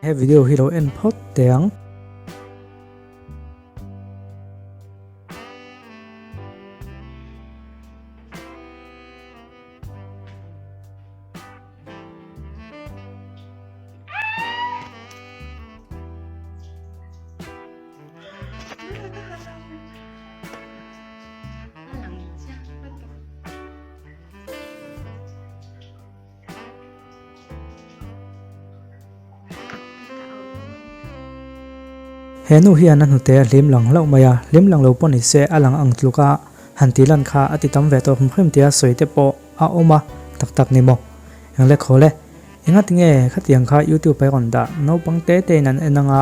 he video hi lo en phot teng henu hian an hute lim lang lo maya lim lang lo poni se alang ang tluka hantilan kha atitam ve to khum tia soite po a oma tak tak ni mo yang le khole ingat nge khatiang kha youtube pai ron da no pangte te nan enanga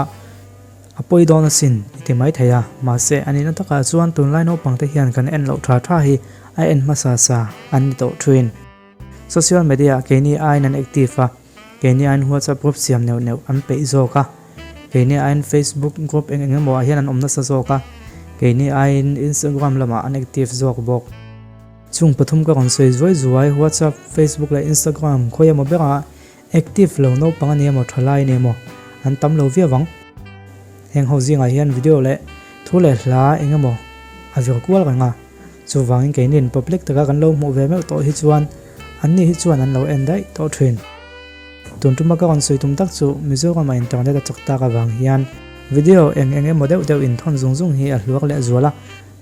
apoi don sin itimai thaya ma se anina taka chuan tunlai no pangte hian kan en lo tha tha hi ai en masa sa an to twin social media ke ni ai nan active a ke ni an whatsapp group siam neu neu an pe zo ka ke ni ai facebook group eng mo hian an omna sa zo ka ke ni ai instagram lama an active zo bok chung pathum ka kon soi zoi zuai whatsapp facebook la instagram khoya mo bera active lo no pangani mo thalai ne mo an tam lo via wang heng ho zinga hian video le thule hla engamo avir kwal nga chu wangin ke nin public taka kan lo mo ve me to hi chuan anni hi chuan an lo en dai to thin tun tuma ka kon soi tum tak chu mizoram ma internet chakta ka wang hian video eng mo deuh in thon zung zung hi a hluak le zuala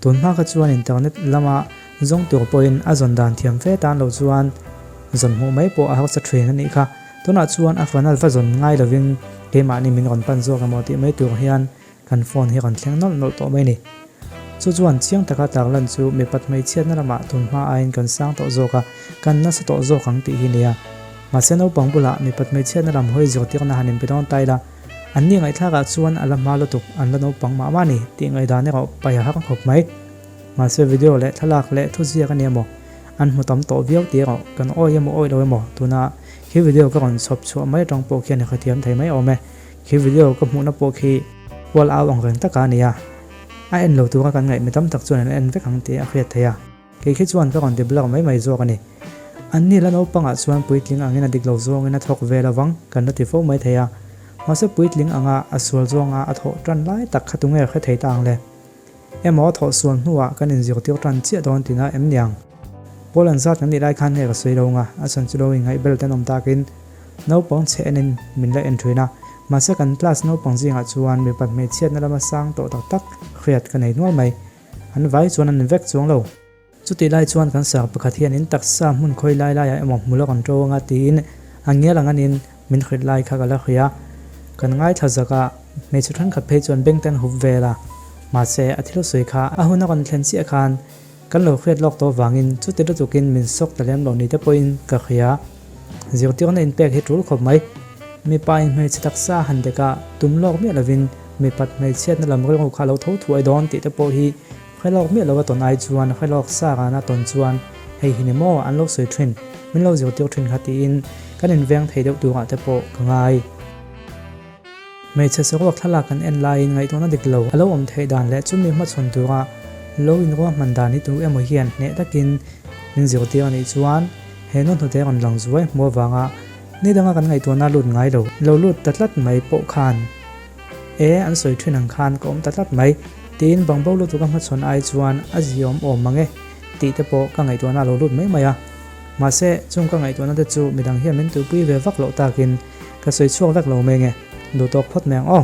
tun ma ka chuan internet lama zong tur point a zon dan thiam fe tan lo chuan zon mu mai po a ha sa thrin ani kha tuna chuan a fanal fa zon ngai lovin ke ma ni min ron pan zo ka mo ti mai tur hian kan phone hi kan thleng nol to mai ni chu chuan chiang taka tak lan chu mi pat mai chiat na lama tun ma ain kan sang to zo ka kan na sa to zo khang ti hi nia ma seno pangbula mi pat mai chiat na lam hoi zo tik na hanin pidon taila anni ngai thaka chuan alam ma lo tuk an lano pangma ma ni ti ngai da ne ro pa ya ha khop mai ma se video le thalak le thu zia ka nemo an mutam to viau ti ro kan oi lo mo tuna khi video ka kon sop chu mai tong po khian khathiam thai mai ome khi video ka mu na po khi wal aw ang ren taka nia a en lo tu ka kan ngai mitam tak chuan en vek hang te a khriat thaya ke khi chuan ka kon de blog mai zo ka ni anni la no panga chuan puitling angena diklo zong ena thok vela wang kan na ti fo mai thaya ma se puitling anga aswal zonga a tho tran lai tak khatunge kha thei tang le emo tho suan huwa kan in zir tir tran chi don tina em niang polan zat kan ni lai khan he ka sei lo nga a san chu lo ngai bel ten om takin no pong che enin min la entry na ma se kan class no pong zinga chuan mi pat me chiat na lama sang to tak tak khriat kan nei nual mai an vai chuan an vek chuang lo chuti lai chuan kan sa pakhat hian in taksa mun khoi lai lai emo mulo kan ro nga tin angel anganin min khrit lai kha gala khia kan ngai thazaka me chu than khat phe chuan beng ten hu vela ma se athilo soi kha a huna kan thlen chi khan kan lo khret lok to wangin chuti ro chukin min sok talem lo ni te point ka khia zir tir na in pek hi tul khop mai mi pain me chitaksa handeka tumlok mi lovin mi pat me chiat na lam ro kha lo tho thu ai don ti te po hi khailok mi lo ton ai chuan khailok sa ga na ton chuan hei hi ni mo an lo soi thin min lo zir tir thin khati in kan in veng thei deuh tu ga te po kangai me che se wak thala kan en line ngai to na diklo alo om thei dan le chumi ma chon tu ga lo in ro man da ni tu emo hian ne takin min zir tir ni chuan he non thu te kan lang zuai mo wanga ni danga kan ngai to na lut ngai lo lut tatlat mai po khan an soi thin ang khan kom tatlat mai tin bang bo lu tu ka ma chon ai chuan aziom om mange ti te po ka ngai to na lo lut mai maya ma se chung ka ngai to na te chu midang hian min tu pui ve vak lo takin ka soi chuak vek lo me nge do tok phot meng o